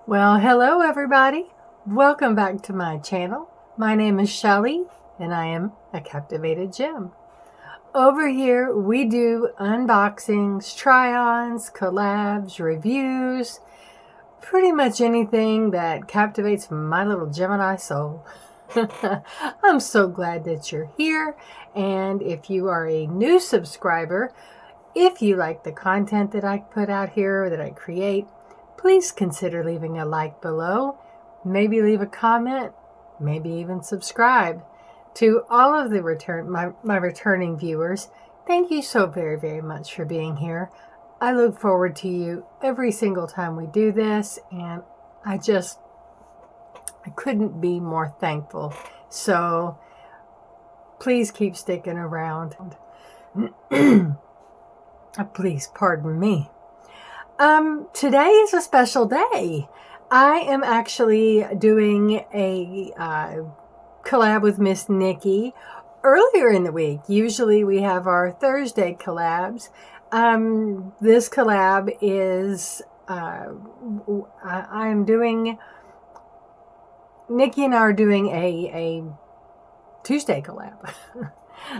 Well, hello everybody. Welcome back to my channel. My name is Shelly and I am a captivated gem. Over here we do unboxings, try-ons, collabs, reviews, pretty much anything that captivates my little Gemini soul. I'm so glad that you're here, and if you are a new subscriber, if you like the content that I put out here or that I create, please consider leaving a like below, maybe leave a comment, maybe even subscribe. To all of the my returning viewers, thank you so very, very much for being here. I look forward to you every single time we do this, and I couldn't be more thankful. So please keep sticking around. Please pardon me. Today is a special day. I am actually doing a collab with Miss Nikki earlier in the week. Usually we have our Thursday collabs. This collab is, I'm doing, Nikki and I are doing a Tuesday collab.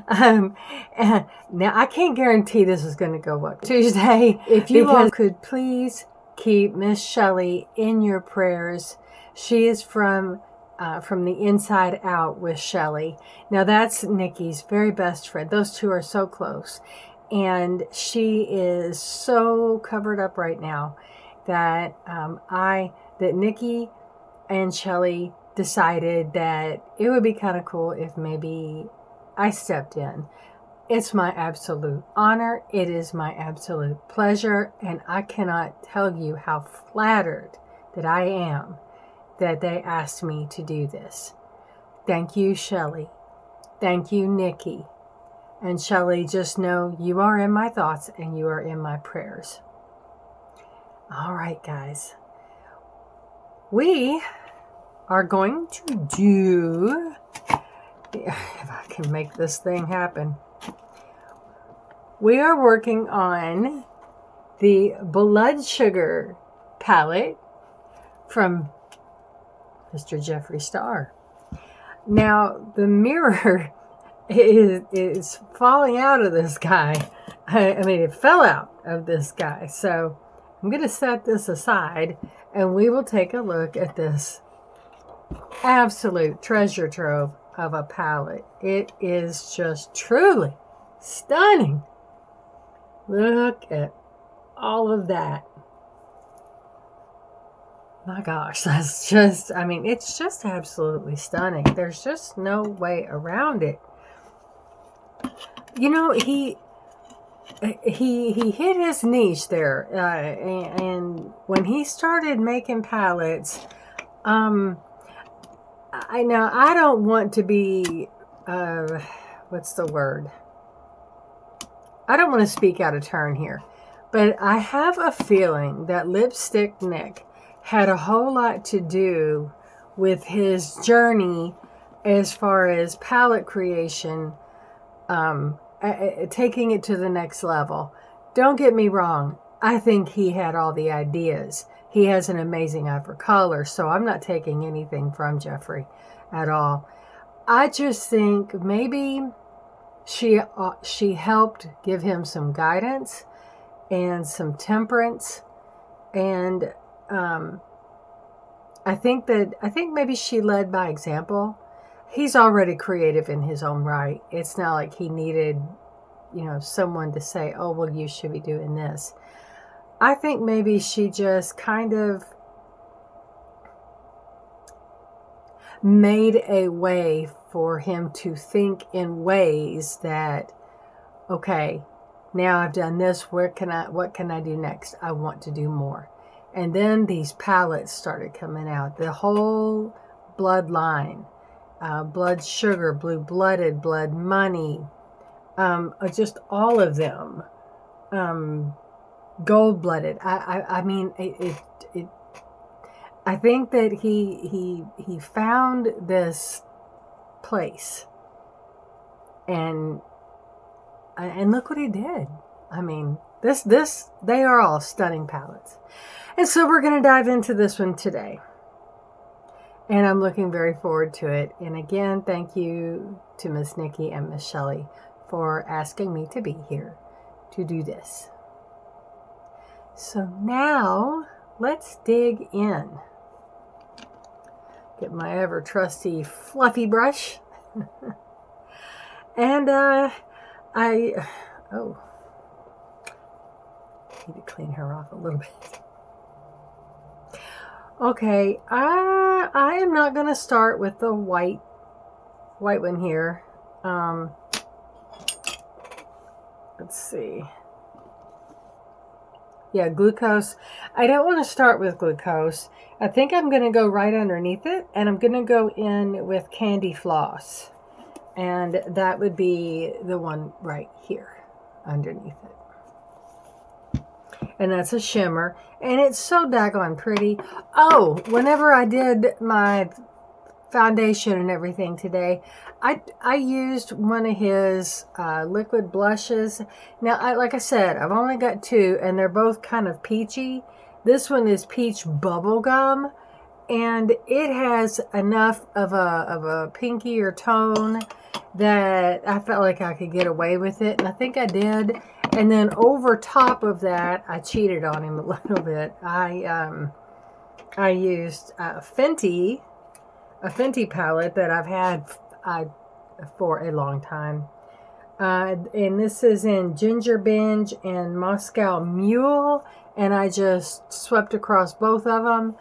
Now I can't guarantee this is going to go up Tuesday. If you all could please keep Miss Shelly in your prayers. She is from the inside out with Shelly. Now that's Nikki's very best friend. Those two are so close, and she is so covered up right now that that Nikki and Shelly decided that it would be kind of cool if maybe I stepped in. It's my absolute honor. It is my absolute pleasure. And I cannot tell you how flattered that I am that they asked me to do this. Thank you, Shelly. Thank you, Nikki. And Shelly, just know you are in my thoughts and you are in my prayers. All right, guys. We are going to do, if I can make this thing happen, we are working on the Blood Sugar palette from Mr. Jefree Star. Now, the mirror is falling out of this guy. I mean, it fell out of this guy. So I'm going to set this aside and we will take a look at this absolute treasure trove of a palette. It is just truly stunning. Look at all of that. My gosh, that's just, I mean, it's just absolutely stunning. There's just no way around it. You know, he hit his niche there, and when he started making palettes, I don't want to be, what's the word? I don't want to speak out of turn here, but I have a feeling that Lipstick Nick had a whole lot to do with his journey as far as palette creation, taking it to the next level. Don't get me wrong. I think he had all the ideas. He has an amazing eye for color, so I'm not taking anything from Jefree at all. I just think maybe she helped give him some guidance and some temperance, and I think maybe she led by example. He's already creative in his own right. It's not like he needed, someone to say, oh, well, you should be doing this. I think maybe she just kind of made a way for him to think in ways that, okay, now I've done this, what can I do next? I want to do more. And then these palettes started coming out. The whole bloodline, Blood Sugar, Blue Blooded, Blood Money, just all of them, Gold Blooded. I mean, I think that he found this place, and look what he did. I mean, they are all stunning palettes. And so we're going to dive into this one today. And I'm looking very forward to it. And again, thank you to Miss Nikki and Miss Shelly for asking me to be here to do this. So now let's dig in. Get my ever trusty fluffy brush. And need to clean her off a little bit. Okay, I am not going to start with the white one here. Let's see. Yeah, glucose. I don't want to start with glucose. I think I'm going to go right underneath it, and I'm going to go in with candy floss. And that would be the one right here underneath it. And that's a shimmer. And it's so daggone pretty. Oh, whenever I did my foundation and everything today, I used one of his liquid blushes. Now, like I said, I've only got two, and they're both kind of peachy. This one is peach bubblegum, and it has enough of a pinkier tone that I felt like I could get away with it, and I think I did. And then over top of that, I cheated on him a little bit. I used a Fenty palette that I've had for a long time. And this is in Ginger Binge and Moscow Mule. And I just swept across both of them.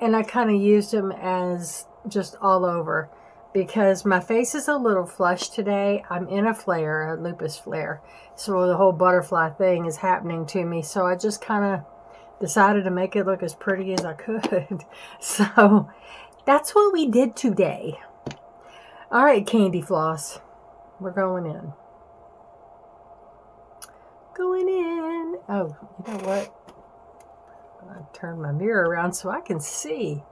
And I kind of used them as just all over. Because my face is a little flushed today. I'm in a flare, a lupus flare. So the whole butterfly thing is happening to me. So I just kind of decided to make it look as pretty as I could. So that's what we did today. All right, candy floss. We're going in. Going in. Oh, you know what? I'll turn my mirror around so I can see.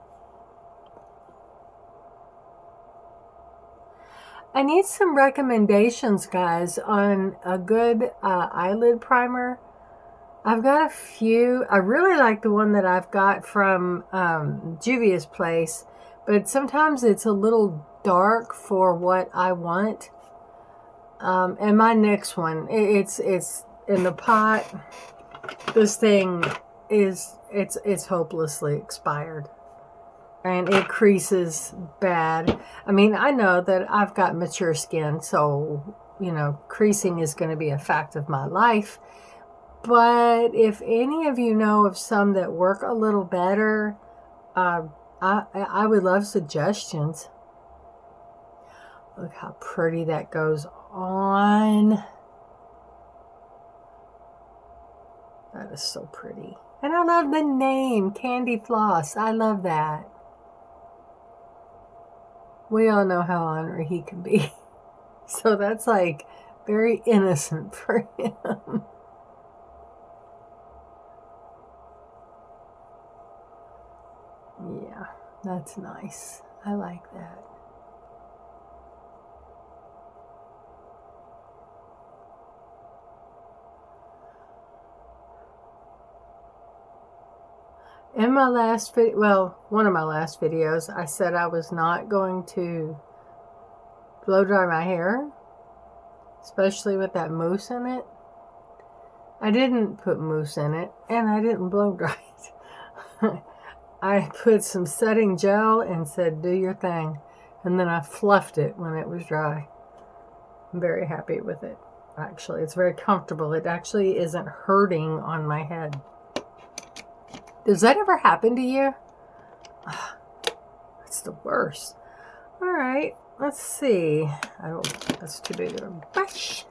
I need some recommendations, guys, on a good eyelid primer. I've got a few. I really like the one that I've got from Juvia's Place, but sometimes it's a little dark for what I want. And my next one, it's in the pot. This thing it's hopelessly expired. And it creases bad. I mean, I know that I've got mature skin, so, you know, creasing is going to be a fact of my life. But if any of you know of some that work a little better, I would love suggestions. Look how pretty that goes on. That is so pretty. And I love the name, Candy Floss. I love that. We all know how ornery he can be. So that's like very innocent for him. Yeah, that's nice. I like that. In my last video, well, one of my last videos, I said I was not going to blow dry my hair, especially with that mousse in it. I didn't put mousse in it, and I didn't blow dry it. I put some setting gel and said, do your thing. And then I fluffed it when it was dry. I'm very happy with it, actually. It's very comfortable. It actually isn't hurting on my head. Does that ever happen to you? It's the worst. All right, let's see. Oh, that's too big of a brush.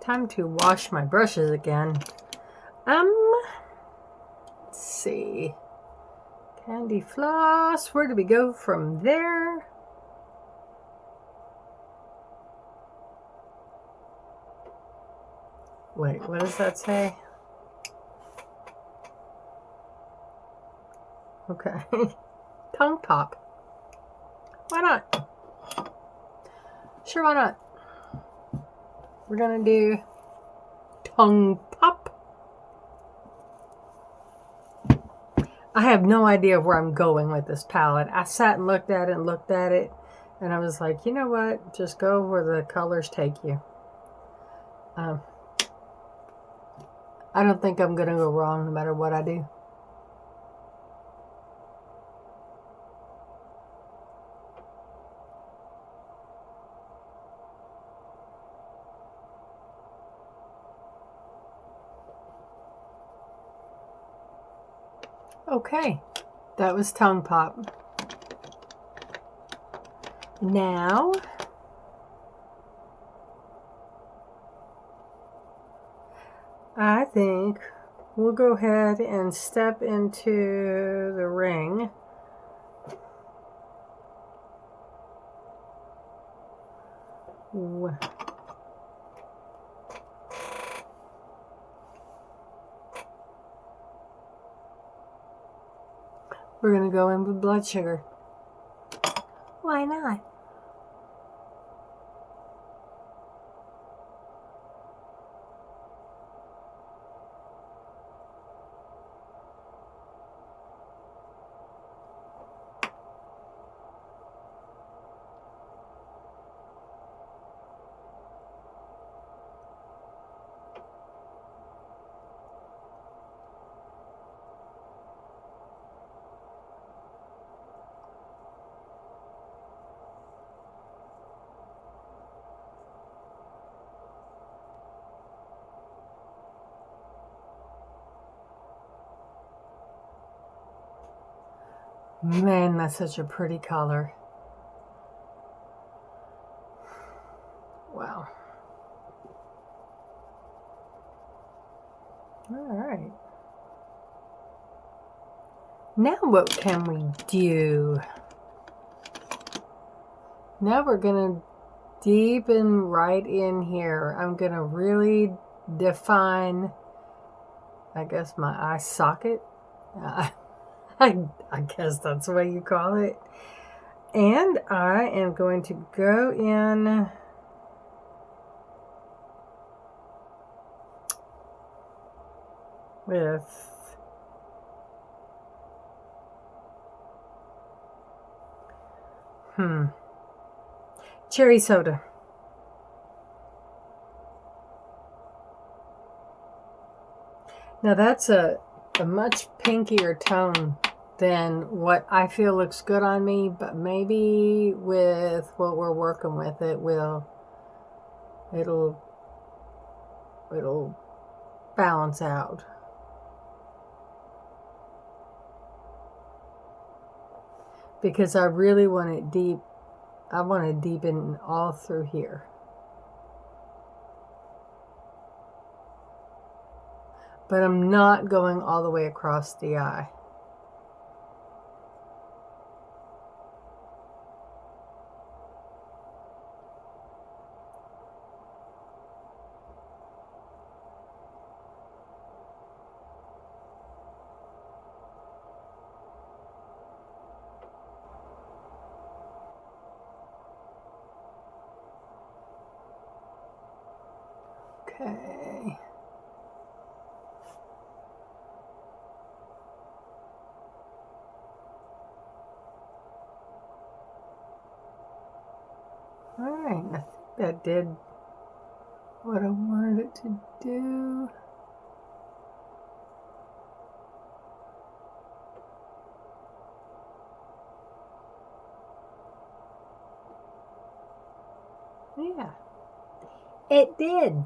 Time to wash my brushes again. Let's see. Candy floss. Where do we go from there? Wait, what does that say? Okay. Tongue top. Why not? Sure, why not? We're going to do tongue pop. I have no idea where I'm going with this palette. I sat and looked at it, and I was like, you know what? Just go where the colors take you. I don't think I'm going to go wrong no matter what I do. Okay, that was tongue pop. Now, I think we'll go ahead and step into the ring. We're going to go in with blood sugar. Why not? Man, that's such a pretty color. Wow. All right. Now what can we do? Now we're going to deepen right in here. I'm going to really define, I guess, my eye socket. I guess that's the way you call it. And I am going to go in with cherry soda. Now that's a much pinkier tone than what I feel looks good on me, but maybe with what we're working with, it'll balance out. Because I really want it deep. I want to deepen all through here. But I'm not going all the way across the eye. Okay. All right, I think that did what I wanted it to do. Yeah, it did.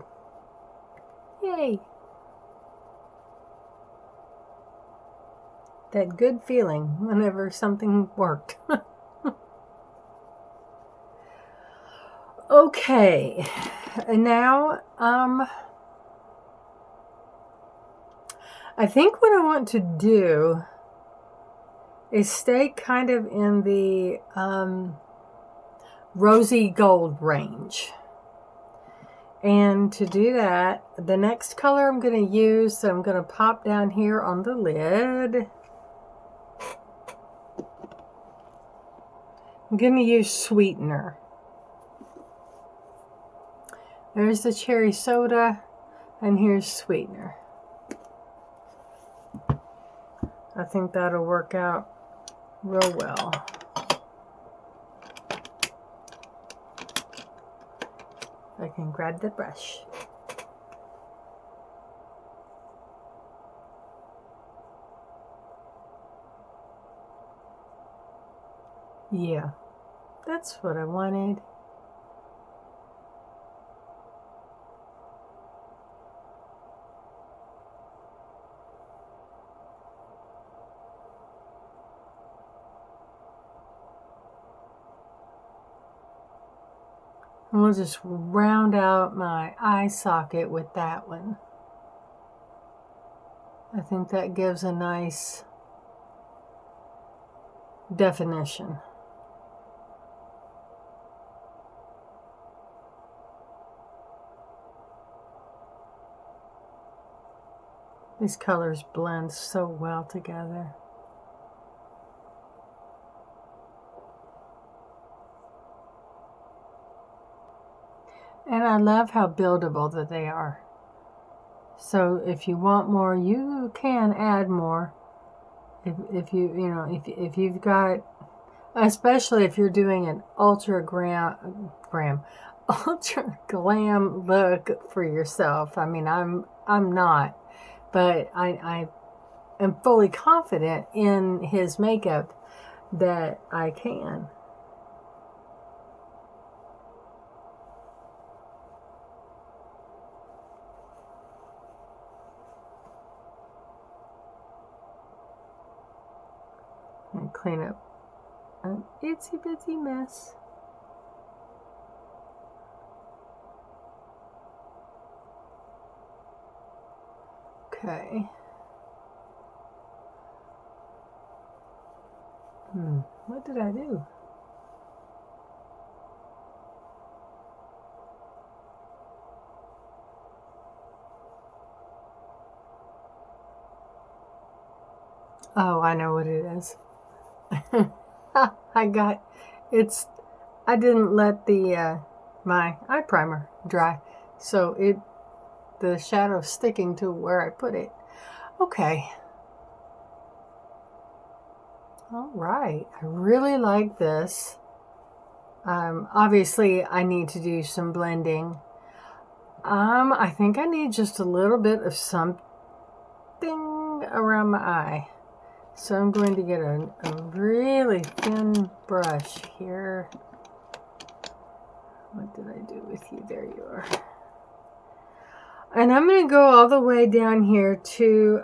Yay. That good feeling whenever something worked. Okay, and now, I think what I want to do is stay kind of in the rosy gold range. And to do that, the next color I'm going to use, so I'm going to pop down here on the lid. I'm going to use sweetener. There's the cherry soda. And here's sweetener. I think that'll work out real well. I can grab the brush. Yeah, that's what I wanted. And we'll just round out my eye socket with that one. I think that gives a nice definition. These colors blend so well together. And I love how buildable that they are. So if you want more, you can add more. If you've got, especially if you're doing an ultra glam look for yourself. I mean, I'm not, but I am fully confident in his makeup that I can. And clean up an itsy bitsy mess. Okay. What did I do? Oh, I know what it is. I didn't let the my eye primer dry, so the shadow's sticking to where I put it. Okay. All right. I really like this. Obviously I need to do some blending. I think I need just a little bit of something around my eye. So I'm going to get a really thin brush here. What did I do with you? There you are. And I'm going to go all the way down here to,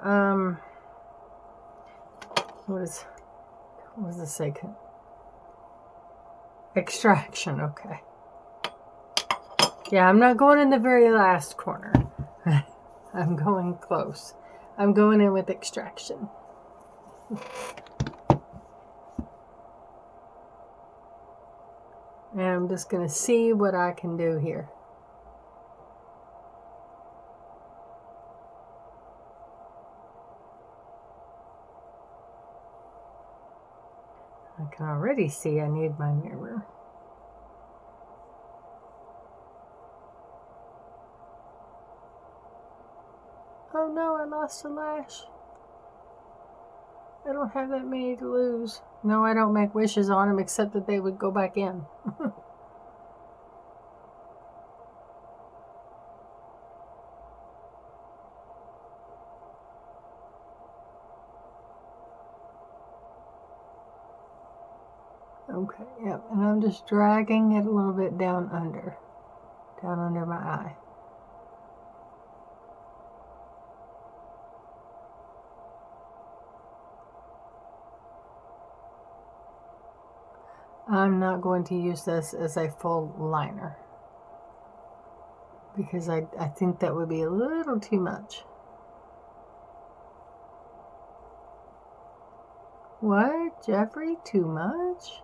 what does this say? Extraction, okay. Yeah, I'm not going in the very last corner. I'm going close. I'm going in with extraction. And I'm just going to see what I can do here. I can already see I need my mirror. Oh no, I lost a lash. I don't have that many to lose. No, I don't make wishes on them except that they would go back in. Okay, yep, and I'm just dragging it a little bit down under my eye. I'm not going to use this as a full liner because I think that would be a little too much. What, Jefree? Too much?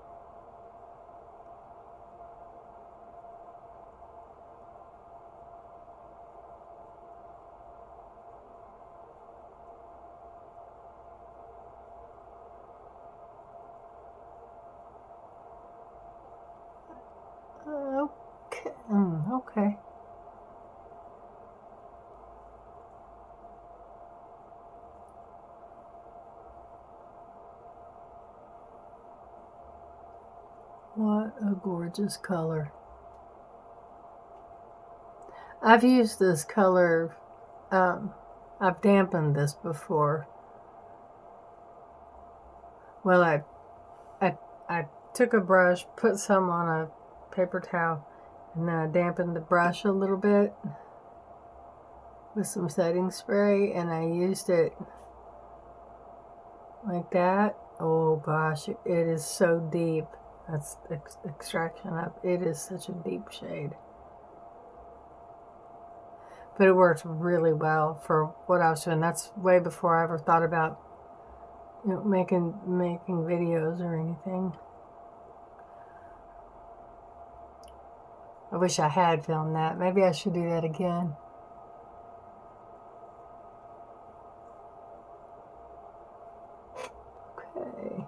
Okay. Okay. What a gorgeous color. I've used this color, I've dampened this before. Well, I took a brush, put some on a paper towel, and then I dampened the brush a little bit with some setting spray, and I used it like that. Oh gosh, it is so deep. That's extraction up. It is such a deep shade. But it worked really well for what I was doing. That's way before I ever thought about, you know, making videos or anything. I wish I had filmed that. Maybe I should do that again. Okay.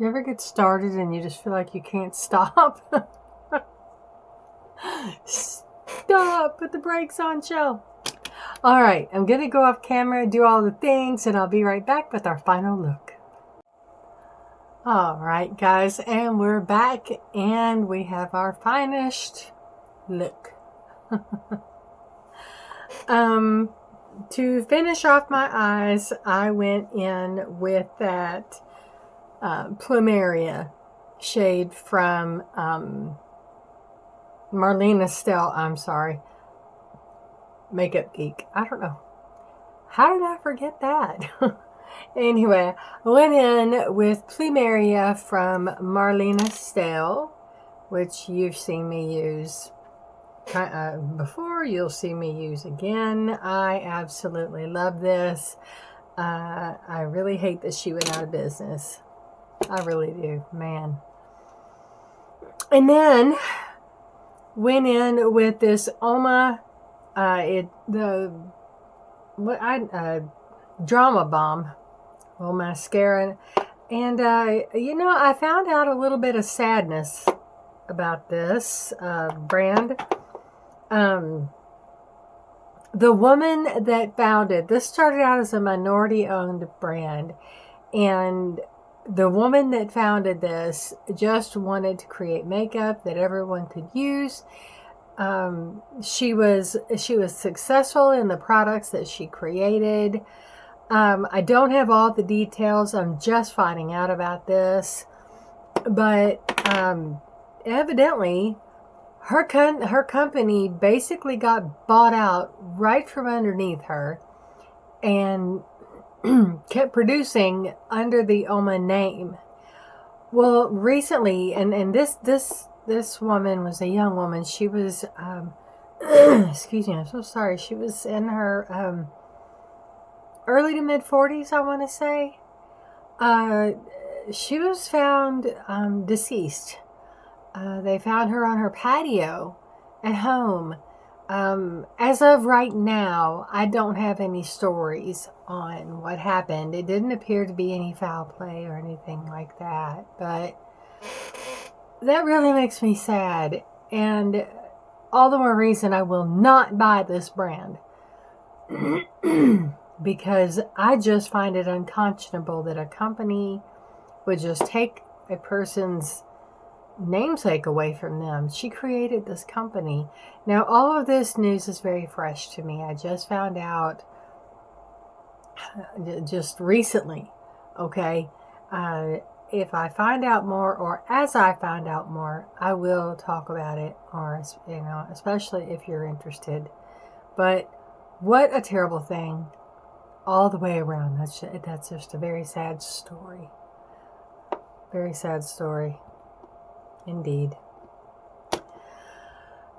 You ever get started and you just feel like you can't stop? Stop! Put the brakes on, Shell. Alright, I'm going to go off camera, do all the things, and I'll be right back with our final look. Alright, guys, and we're back, and we have our finished look. To finish off my eyes, I went in with that Plumeria shade from Marlena Stell. I'm sorry, Makeup Geek. I don't know. How did I forget that? Anyway, I went in with Plumeria from Marlena Stell, which you've seen me use before. You'll see me use again. I absolutely love this. I really hate that she went out of business. I really do, man. And then went in with this Oma, Drama Bomb, mascara, and you know, I found out a little bit of sadness about this brand. The woman that founded this started out as a minority-owned brand, and the woman that founded this just wanted to create makeup that everyone could use. She was successful in the products that she created. I don't have all the details. I'm just finding out about this, but evidently her company basically got bought out right from underneath her, and kept producing under the Oma name. Well, recently, and this woman was a young woman. She was, excuse me, I'm so sorry. She was in her early to mid 40s, I want to say. She was found deceased. They found her on her patio at home. As of right now, I don't have any stories on what happened. It didn't appear to be any foul play or anything like that, but that really makes me sad, and all the more reason I will not buy this brand. Because I just find it unconscionable that a company would just take a person's namesake away from them. She created this company. Now, all of this news is very fresh to me. I just found out just recently, okay? If I find out more, or as I find out more, I will talk about it, or, you know, especially if you're interested. But what a terrible thing all the way around. That's just a very sad story. Very sad story. Indeed.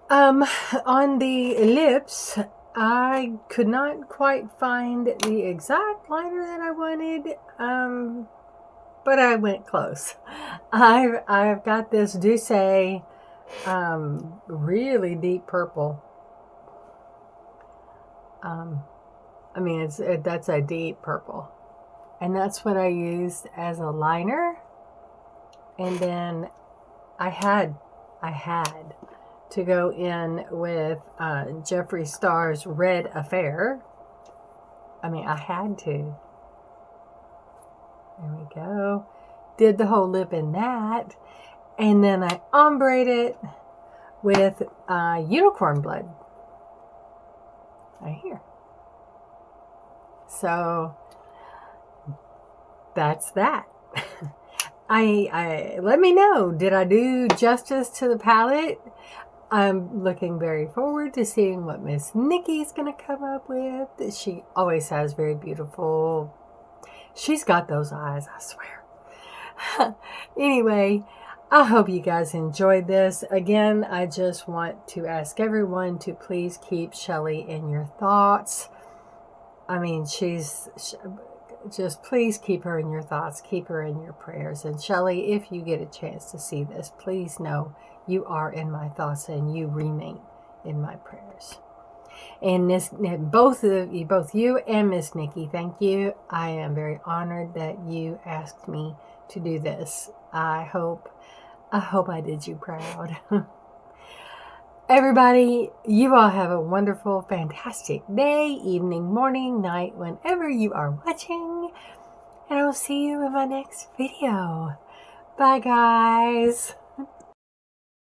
On the lips, I could not quite find the exact liner that I wanted, but I went close. I've got this Douce, really deep purple. I mean, that's a deep purple, and that's what I used as a liner. And then I had to go in with Jefree Star's Red Affair. I mean, I had to. There we go. Did the whole lip in that. And then I ombra'd it with unicorn blood. Right here. So that's that. I let me know, did I do justice to the palette? I'm looking very forward to seeing what Miss Nikki is going to come up with. She always has very beautiful, she's got those eyes, I swear. Anyway, I hope you guys enjoyed this. Again, I just want to ask everyone to please keep Shelly in your thoughts. I mean, just please keep her in your thoughts. Keep her in your prayers. And Shelly, if you get a chance to see this, please know you are in my thoughts and you remain in my prayers. And both you and Miss Nikki, thank you. I am very honored that you asked me to do this. I hope I did you proud. Everybody, you all have a wonderful, fantastic day, evening, morning, night, whenever you are watching. And I will see you in my next video. Bye, guys.